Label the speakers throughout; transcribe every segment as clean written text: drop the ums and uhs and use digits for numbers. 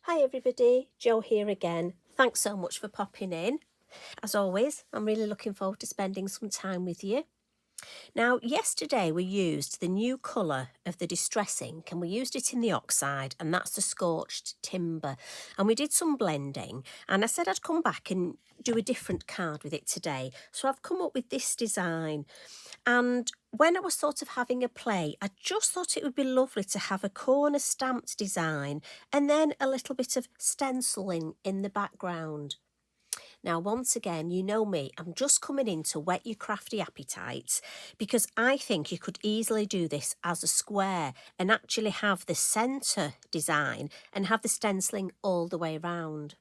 Speaker 1: Hi everybody, Jo here again. Thanks so much for popping in. As always, I'm really looking forward to spending some time with you. Now, yesterday we used the new colour of the Distress ink and we used it in the oxide, and that's the Scorched Timber. And we did some blending, and I said I'd come back and do a different card with it today. So I've come up with this design. And when I was sort of having a play, I just thought it would be lovely to have a corner stamped design and then a little bit of stenciling in the background. Now, once again, you know me, I'm just coming in to whet your crafty appetites because I think you could easily do this as a square and actually have the centre design and have the stenciling all the way around.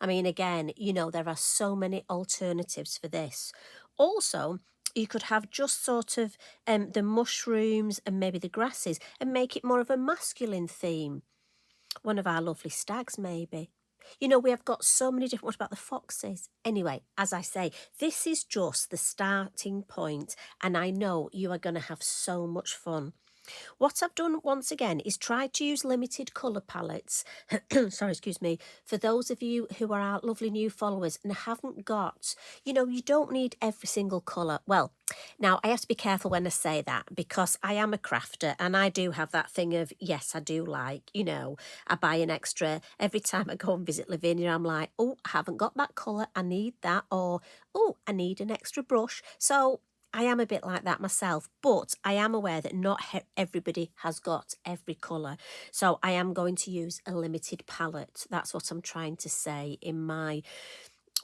Speaker 1: I mean, again, you know, there are so many alternatives for this. Also, you could have just sort of the mushrooms and maybe the grasses and make it more of a masculine theme. One of our lovely stags, maybe. You know, we have got so many different. What about the foxes? Anyway, as I say, this is just the starting point, and I know you are going to have so much fun. What I've done once again is try to use limited colour palettes. Sorry, excuse me. For those of you who are our lovely new followers and haven't got, you know, you don't need every single colour. Well, now I have to be careful when I say that because I am a crafter and I do have that thing of, yes, I do like, you know, I buy an extra. Every time I go and visit Lavinia, I'm like, oh, I haven't got that colour. I need that. Or, oh, I need an extra brush. So I am a bit like that myself, but I am aware that not everybody has got every colour. So I am going to use a limited palette. That's what I'm trying to say in my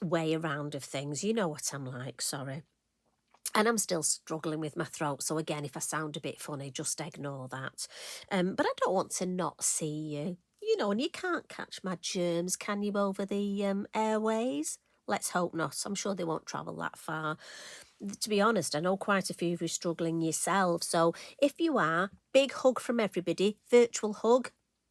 Speaker 1: way around of things. You know what I'm like, sorry. And I'm still struggling with my throat. So again, if I sound a bit funny, just ignore that. But I don't want to not see you. You know, and you can't catch my germs, can you, over the airways? Let's hope not. I'm sure they won't travel that far. To be honest, I know quite a few of you struggling yourselves. So if you are, big hug from everybody, virtual hug.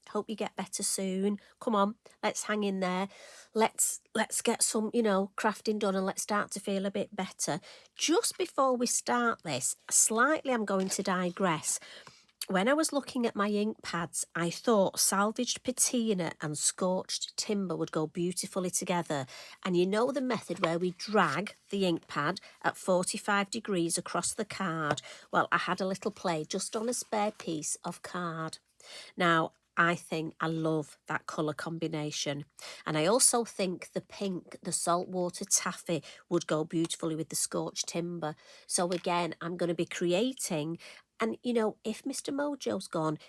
Speaker 1: Hope you get better soon. Come on, let's hang in there. Let's get some, you know, crafting done and let's start to feel a bit better. Just before we start this, slightly I'm going to digress. When I was looking at my ink pads, I thought salvaged patina and scorched timber would go beautifully together. And you know the method where we drag the ink pad at 45 degrees across the card? Well, I had a little play just on a spare piece of card. Now, I think I love that colour combination. And I also think the pink, the saltwater taffy, would go beautifully with the scorched timber. So again, I'm going to be creating, and you know, if Mr. Mojo's gone,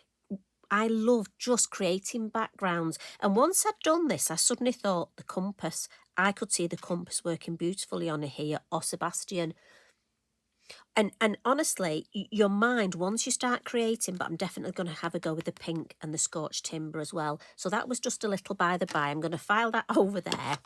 Speaker 1: I love just creating backgrounds. And once I'd done this, I suddenly thought the compass. I could see the compass working beautifully on here, or Sebastian. And honestly, your mind, once you start creating, but I'm definitely going to have a go with the pink and the scorched timber as well. So that was just a little by the by. I'm going to file that over there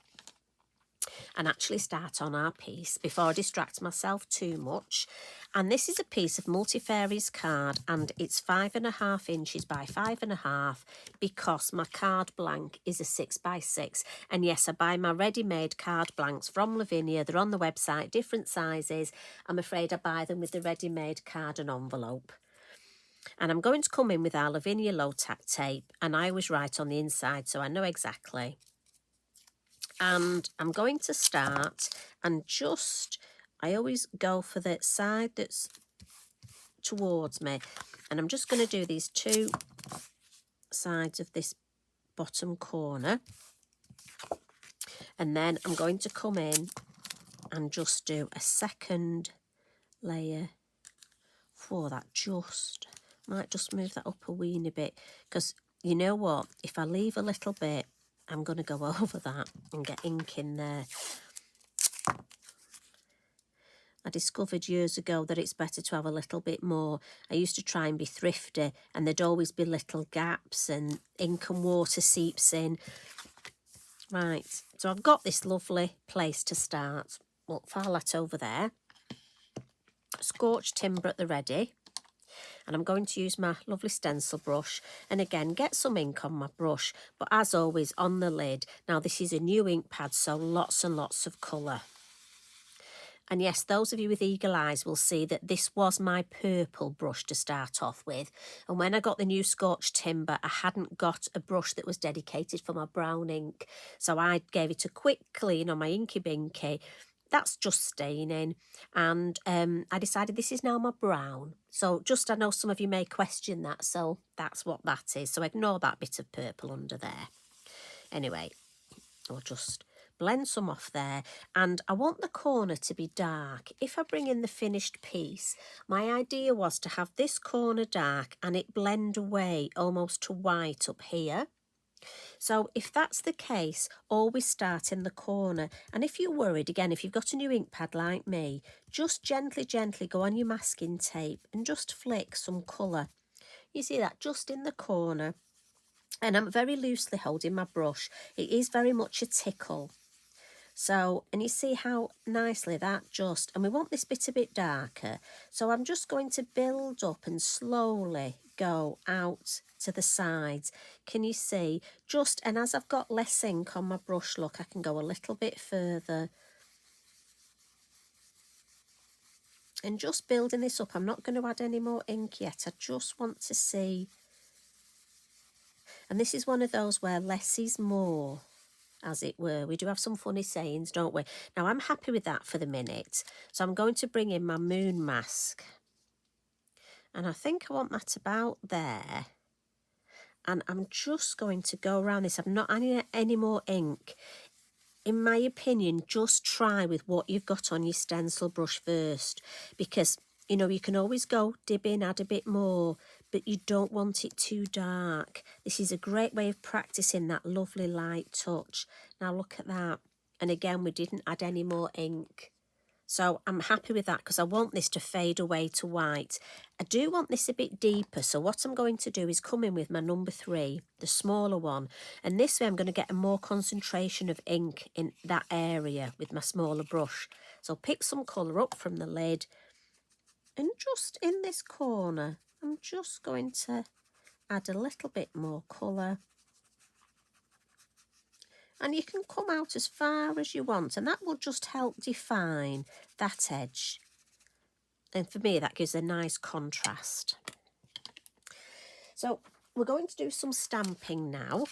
Speaker 1: and actually start on our piece before I distract myself too much. And this is a piece of Multifairies card, and it's 5.5 inches by 5.5 because my card blank is a 6x6. And yes, I buy my ready-made card blanks from Lavinia. They're on the website, different sizes. I'm afraid I buy them with the ready-made card and envelope. And I'm going to come in with our Lavinia low-tack tape, and I always write on the inside so I know exactly. And I'm going to start and just, I always go for the side that's towards me, and I'm just going to do these two sides of this bottom corner, and then I'm going to come in and just do a second layer for that. Just might just move that up a weeny bit, because you know what, if I leave a little bit, I'm going to go over that and get ink in there. I discovered years ago that it's better to have a little bit more. I used to try and be thrifty, and there'd always be little gaps and ink and water seeps in. Right, so I've got this lovely place to start. We'll file that over there. Scorched timber at the ready. And I'm going to use my lovely stencil brush, and again get some ink on my brush, but as always on the lid. Now this is a new ink pad, so lots and lots of colour. And yes, those of you with eagle eyes will see that this was my purple brush to start off with. And when I got the new Scorched Timber, I hadn't got a brush that was dedicated for my brown ink. So I gave it a quick clean on my Inky Binky. That's just staining. And I decided this is now my brown. So just, I know some of you may question that. So that's what that is. So ignore that bit of purple under there. Anyway, I'll just blend some off there, and I want the corner to be dark. If I bring in the finished piece, my idea was to have this corner dark and it blend away almost to white up here. So if that's the case, always start in the corner. And if you're worried, again, if you've got a new ink pad like me, just gently go on your masking tape and just flick some colour. You see that just in the corner. And I'm very loosely holding my brush. It is very much a tickle. So, and you see how nicely that just, and we want this bit a bit darker. So I'm just going to build up and slowly go out to the sides. Can you see? Just, and as I've got less ink on my brush, look, I can go a little bit further. And just building this up. I'm not going to add any more ink yet. I just want to see. And this is one of those where less is more, as it were. We do have some funny sayings, don't we? Now, I'm happy with that for the minute. So I'm going to bring in my moon mask. And I think I want that about there. And I'm just going to go around this. I'm not adding any more ink. In my opinion, just try with what you've got on your stencil brush first. Because, you know, you can always go dib in, add a bit more, but you don't want it too dark. This is a great way of practicing that lovely light touch. Now look at that. And again, we didn't add any more ink. So I'm happy with that because I want this to fade away to white. I do want this a bit deeper. So what I'm going to do is come in with my number 3, the smaller one. And this way I'm going to get a more concentration of ink in that area with my smaller brush. So pick some colour up from the lid. And just in this corner, I'm just going to add a little bit more colour. And you can come out as far as you want, and that will just help define that edge. And for me, that gives a nice contrast. So we're going to do some stamping now.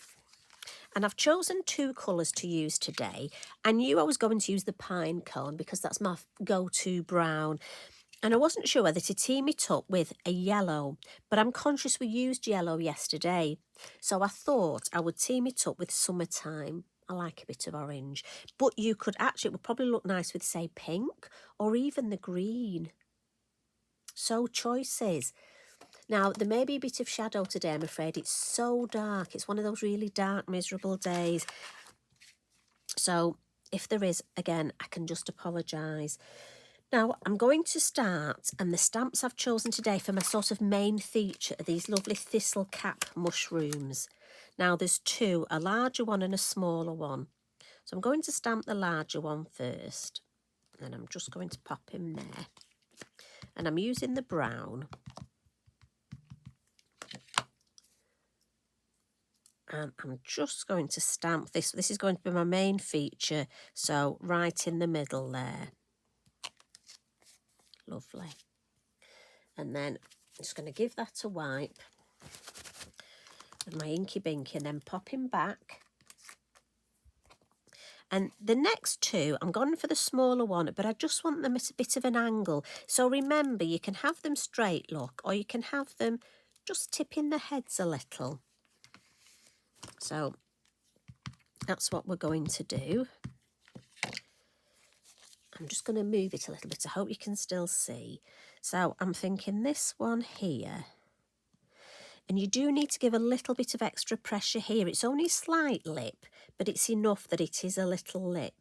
Speaker 1: And I've chosen 2 colours to use today. I knew I was going to use the pine cone because that's my go-to brown. And I wasn't sure whether to team it up with a yellow, but I'm conscious we used yellow yesterday. So I thought I would team it up with Summertime. I like a bit of orange, but you could actually, it would probably look nice with, say, pink or even the green. So choices. Now, there may be a bit of shadow today, I'm afraid. It's so dark. It's one of those really dark, miserable days. So if there is, again, I can just apologise. Now, I'm going to start, and the stamps I've chosen today for my sort of main feature are these lovely Thistlecap mushrooms. Now, there's 2, a larger one and a smaller one. So I'm going to stamp the larger one first, and I'm just going to pop him there. And I'm using the brown. And I'm just going to stamp this. This is going to be my main feature, so right in the middle there. Lovely. And then I'm just going to give that a wipe with my Inky Binky and then pop him back. And the next 2, I'm going for the smaller one, but I just want them at a bit of an angle. So remember, you can have them straight, look, or you can have them just tipping the heads a little. So that's what we're going to do. I'm just going to move it a little bit. I hope you can still see. So I'm thinking this one here. And you do need to give a little bit of extra pressure here. It's only a slight lip, but it's enough that it is a little lip.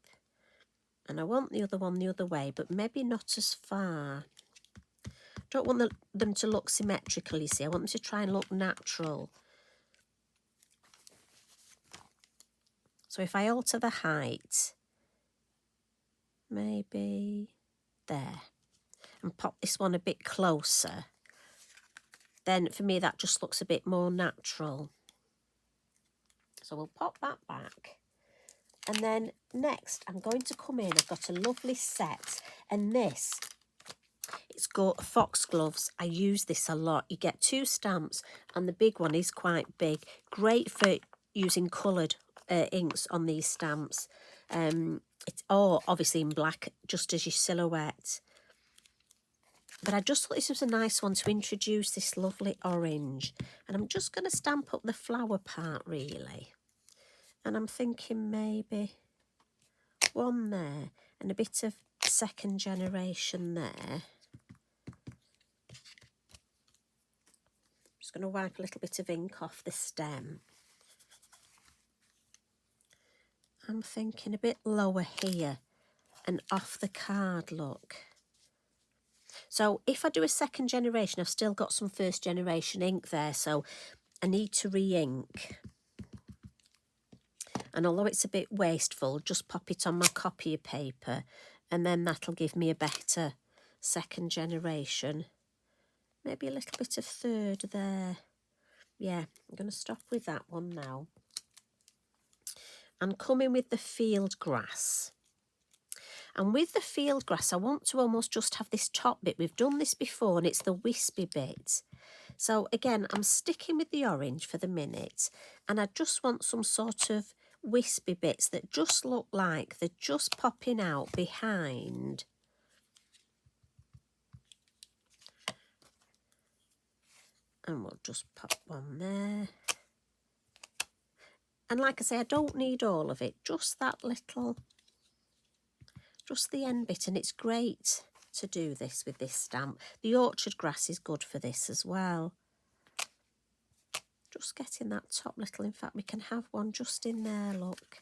Speaker 1: And I want the other one the other way, but maybe not as far. Don't want them to look symmetrical, you see. I want them to try and look natural. So if I alter the height, maybe there, and pop this one a bit closer, then for me that just looks a bit more natural. So we'll pop that back. And then next, I'm going to come in. I've got a lovely set. And this, it's got foxgloves. I use this a lot. You get 2 stamps, and the big one is quite big. Great for using coloured inks on these stamps. It's all obviously in black, just as your silhouette. But I just thought this was a nice one to introduce this lovely orange. And I'm just going to stamp up the flower part, really. And I'm thinking maybe one there and a bit of second generation there. I'm just going to wipe a little bit of ink off the stem. I'm thinking a bit lower here and off the card, look. So if I do a second generation, I've still got some first generation ink there, so I need to re-ink. And although it's a bit wasteful, just pop it on my copier paper and then that'll give me a better second generation. Maybe a little bit of third there. Yeah, I'm going to stop with that one now. And come in with the field grass. And with the field grass, I want to almost just have this top bit. We've done this before and it's the wispy bit. So again, I'm sticking with the orange for the minute. And I just want some sort of wispy bits that just look like they're just popping out behind. And we'll just pop one there. And like I say, I don't need all of it, just that little, just the end bit. And it's great to do this with this stamp. The orchard grass is good for this as well. Just getting that top little, in fact, we can have one just in there, look.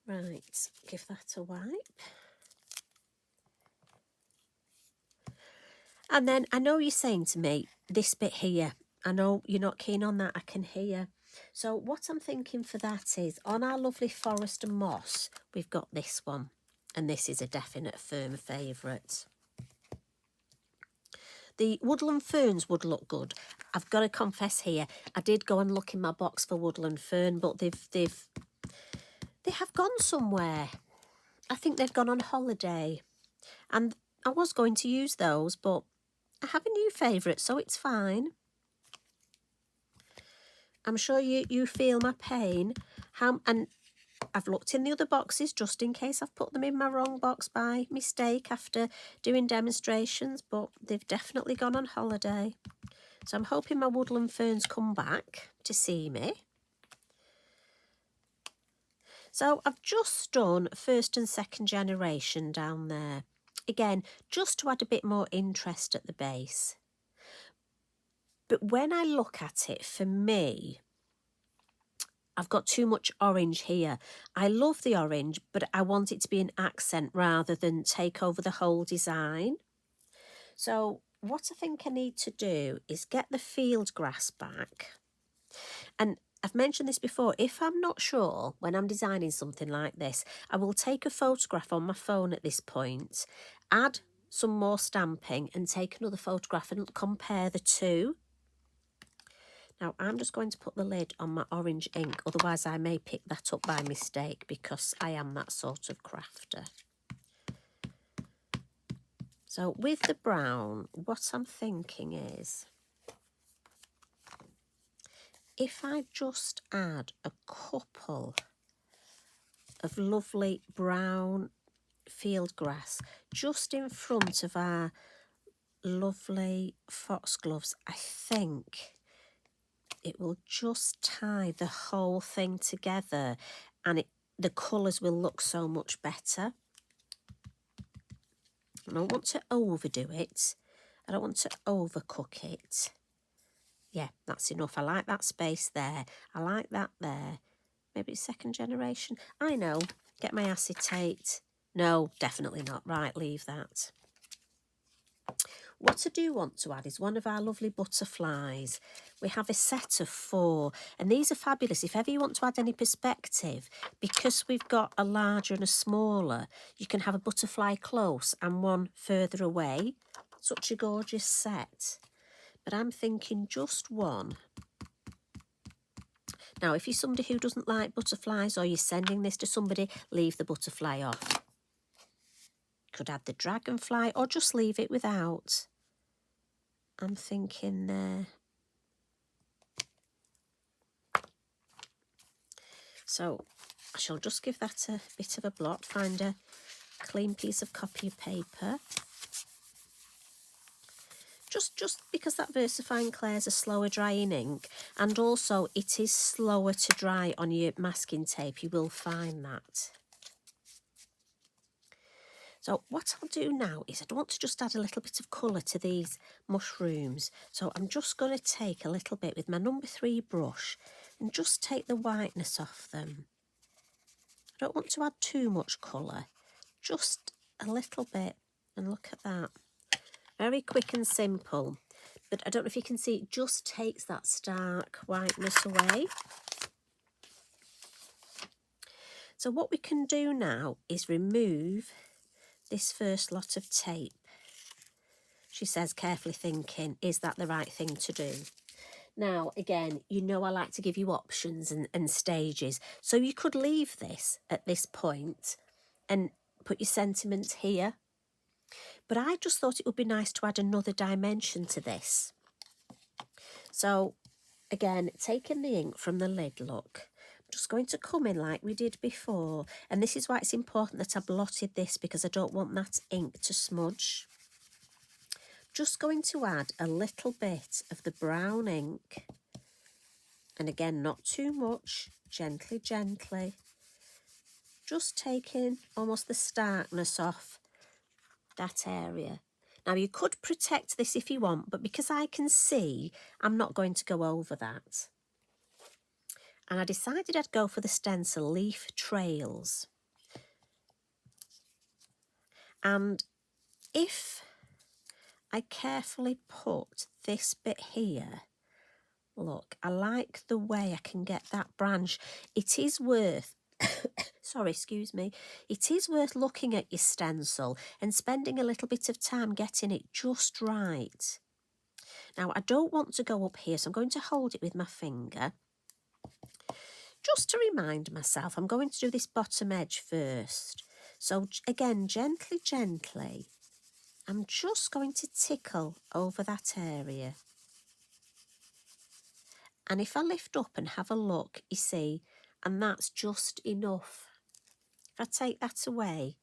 Speaker 1: Right, give that a wipe. And then I know you're saying to me, this bit here, I know you're not keen on that, I can hear. So what I'm thinking for that is, on our lovely forest and moss, we've got this one. And this is a definite firm favourite. The woodland ferns would look good. I've got to confess here, I did go and look in my box for woodland fern, but they have gone somewhere. I think they've gone on holiday. And I was going to use those, but I have a new favourite, so it's fine. I'm sure you feel my pain. And I've looked in the other boxes just in case I've put them in my wrong box by mistake after doing demonstrations, but they've definitely gone on holiday. So I'm hoping my woodland ferns come back to see me. So I've just done first and second generation down there. Again, just to add a bit more interest at the base. But when I look at it, for me, I've got too much orange here. I love the orange, but I want it to be an accent rather than take over the whole design. So what I think I need to do is get the field grass back. And I've mentioned this before, if I'm not sure when I'm designing something like this, I will take a photograph on my phone at this point, add some more stamping and take another photograph and compare the two. Now, I'm just going to put the lid on my orange ink, otherwise I may pick that up by mistake because I am that sort of crafter. So with the brown, what I'm thinking is, if I just add a couple of lovely brown field grass just in front of our lovely foxgloves, I think it will just tie the whole thing together and the colours will look so much better. I don't want to overdo it. I don't want to overcook it. Yeah, that's enough. I like that space there. I like that there. Maybe it's second generation. I know. Get my acetate. No, definitely not. Right, leave that. What I do want to add is one of our lovely butterflies. We have a set of 4, and these are fabulous. If ever you want to add any perspective, because we've got a larger and a smaller, you can have a butterfly close and one further away. Such a gorgeous set. But I'm thinking just one. Now, if you're somebody who doesn't like butterflies or you're sending this to somebody, leave the butterfly off. Could add the dragonfly or just leave it without. I'm thinking there. So I shall just give that a bit of a blot, find a clean piece of copy paper. Just because that Versafine Clair is a slower drying ink, and also it is slower to dry on your masking tape, you will find that. So what I'll do now is I want to just add a little bit of colour to these mushrooms. So I'm just going to take a little bit with my number 3 brush and just take the whiteness off them. I don't want to add too much colour, just a little bit, and look at that. Very quick and simple. But I don't know if you can see, it just takes that stark whiteness away. So what we can do now is remove this first lot of tape. She says, carefully thinking, is that the right thing to do? Now, again, you know I like to give you options and stages. So you could leave this at this point and put your sentiment here. But I just thought it would be nice to add another dimension to this. So, again, taking the ink from the lid, look, I'm just going to come in like we did before. And this is why it's important that I blotted this, because I don't want that ink to smudge. Just going to add a little bit of the brown ink. And again, not too much, gently, gently. Just taking almost the starkness off that area. Now, you could protect this if you want, but because I can see, I'm not going to go over that. And I decided I'd go for the stencil Leaf Trails. And if I carefully put this bit here, look, I like the way I can get that branch. It is worth, sorry, excuse me, it is worth looking at your stencil and spending a little bit of time getting it just right. Now, I don't want to go up here, so I'm going to hold it with my finger. Just to remind myself, I'm going to do this bottom edge first. So again, gently, gently, I'm just going to tickle over that area. And if I lift up and have a look, you see, and that's just enough. If I take that away,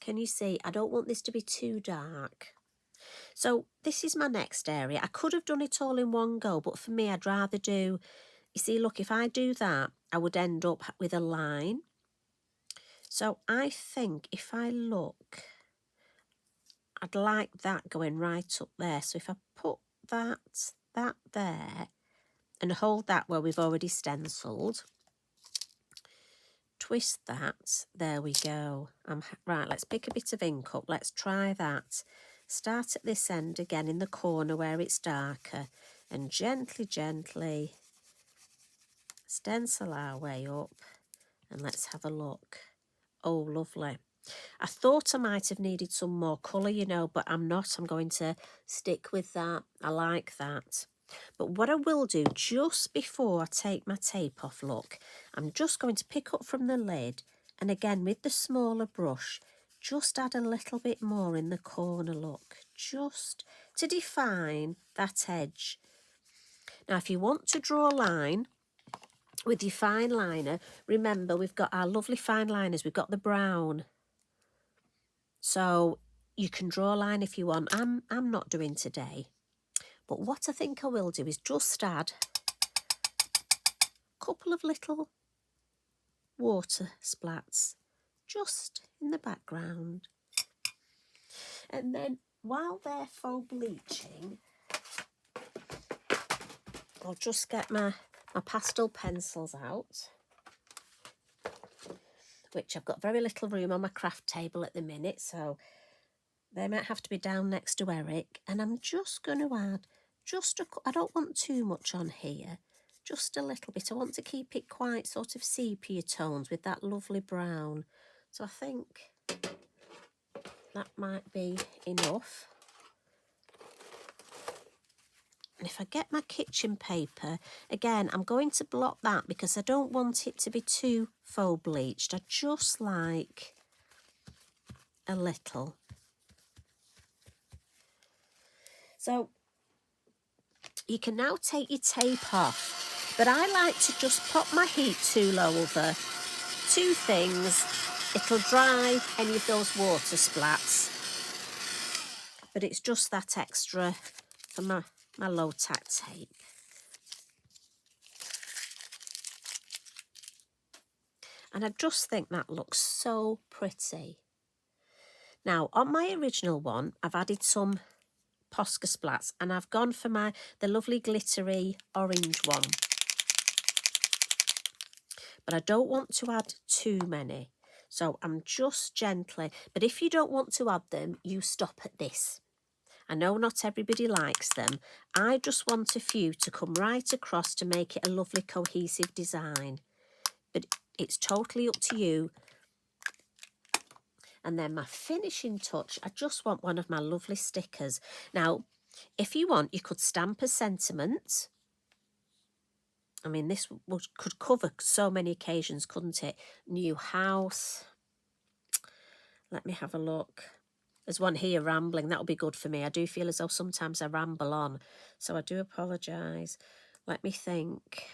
Speaker 1: can you see, I don't want this to be too dark. So this is my next area. I could have done it all in one go, but for me, I'd rather do, you see, look, if I do that, I would end up with a line. So I think if I look, I'd like that going right up there. So if I put that there and hold that where we've already stenciled, twist that, there we go. Right, let's pick a bit of ink up. Let's try that. Start at this end again in the corner where it's darker and gently, gently stencil our way up, and let's have a look. Oh, lovely. I thought I might have needed some more colour, you know, but I'm not. I'm going to stick with that. I like that. But what I will do just before I take my tape off, look, I'm just going to pick up from the lid, and again with the smaller brush, just add a little bit more in the corner, look, just to define that edge. Now, if you want to draw a line with your fine liner, remember we've got our lovely fine liners, we've got the brown. So you can draw a line if you want. I'm not doing today. But what I think I will do is just add a couple of little water splats just in the background. And then while they're faux bleaching, I'll just get my pastel pencils out, which I've got very little room on my craft table at the minute, so they might have to be down next to Eric. And I'm just going to add I don't want too much on here, just a little bit. I want to keep it quite sort of sepia tones with that lovely brown. So I think that might be enough. And if I get my kitchen paper, again, I'm going to block that because I don't want it to be too faux bleached. I just like a little. So you can now take your tape off, but I like to just pop my heat tool over 2 things. It'll dry any of those water splats, but it's just that extra for my low tack tape. And I just think that looks so pretty. Now, on my original one, I've added some Posca splats, and I've gone for the lovely glittery orange one. But I don't want to add too many. So I'm just gently, but if you don't want to add them, you stop at this. I know not everybody likes them. I just want a few to come right across to make it a lovely cohesive design. But it's totally up to you. And then my finishing touch, I just want one of my lovely stickers. Now, if you want, you could stamp a sentiment. I mean, this could cover so many occasions, couldn't it? New house. Let me have a look. There's one here, rambling. That'll be good for me. I do feel as though sometimes I ramble on, so I do apologise. Let me think.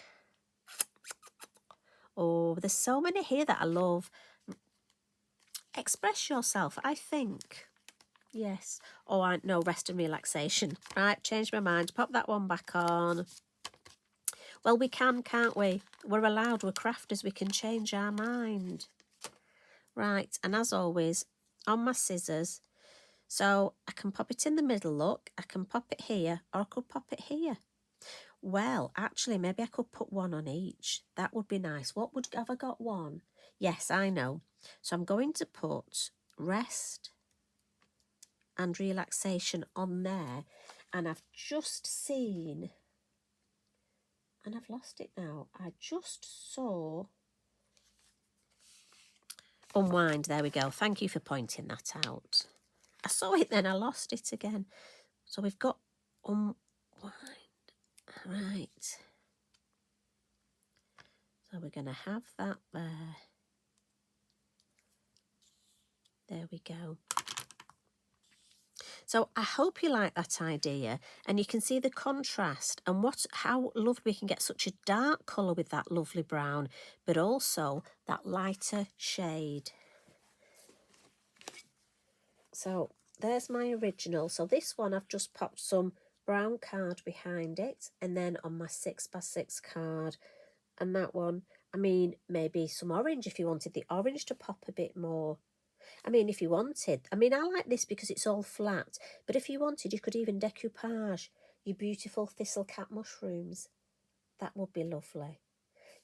Speaker 1: Oh, there's so many here that I love. Express yourself, I think. Yes. Oh, no, rest and relaxation. Right, changed my mind. Pop that one back on. Well, we can, can't we? We're allowed, we're crafters, we can change our mind. Right, and as always, on my scissors, so I can pop it in the middle, look. I can pop it here, or I could pop it here. Well, actually, maybe I could put one on each. That would be nice. Have I got one? Yes, I know. So I'm going to put rest and relaxation on there. And I've just seen, and I've lost it now. I just saw unwind. There we go. Thank you for pointing that out. I saw it then, I lost it again. So we've got unwind. Right. So we're going to have that there. There we go. So I hope you like that idea, and you can see the contrast and how lovely we can get such a dark colour with that lovely brown, but also that lighter shade. So there's my original. So this one I've just popped some brown card behind it, and then on my 6x6 card, and that one, I mean, maybe some orange if you wanted the orange to pop a bit more. I mean, if you wanted, I mean, I like this because it's all flat, but if you wanted, you could even decoupage your beautiful Thistlecap mushrooms. That would be lovely.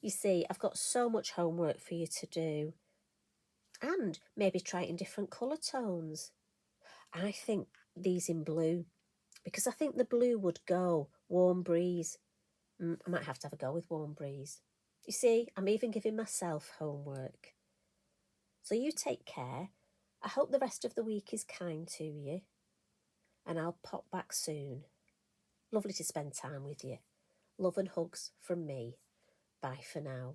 Speaker 1: You see, I've got so much homework for you to do. And maybe try it in different colour tones. I think these in blue, because I think the blue would go warm breeze. I might have to have a go with warm breeze. You see, I'm even giving myself homework. So you take care. I hope the rest of the week is kind to you, and I'll pop back soon. Lovely to spend time with you. Love and hugs from me. Bye for now.